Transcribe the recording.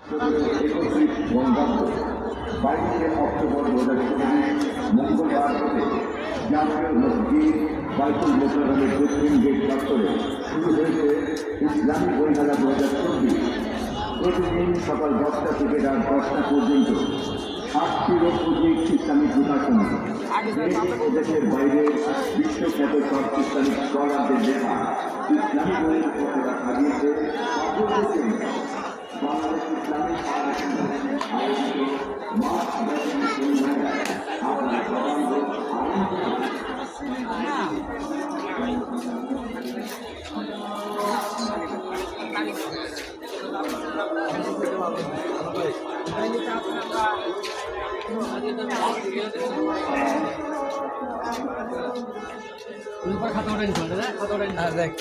22 October 2024 মঙ্গলবার থেকে জাতীয় মসজিদ বাইতুল মোকাররমের দক্ষিণ গেট চত্বরে শুরু হয়েছে ইসলামী বইমেলা 2024। প্রতিদিন সকাল 10টা থেকে রাত 10টা পর্যন্ত 8টিরও অধিক ইসলামিক প্রকাশনী, দেশের বাইরে বিশ্বখ্যাত সব ইসলামিক স্কলারদের লেখা ইসলামী বইয়ের উপরা সাজিয়েছে বাংলাদেশ ইসলামিক আয়োজিত মাসব্যাপী বইমেলায় আপনার সবাইকে খাতা ওঠেন খাতা ওঠেন দেখ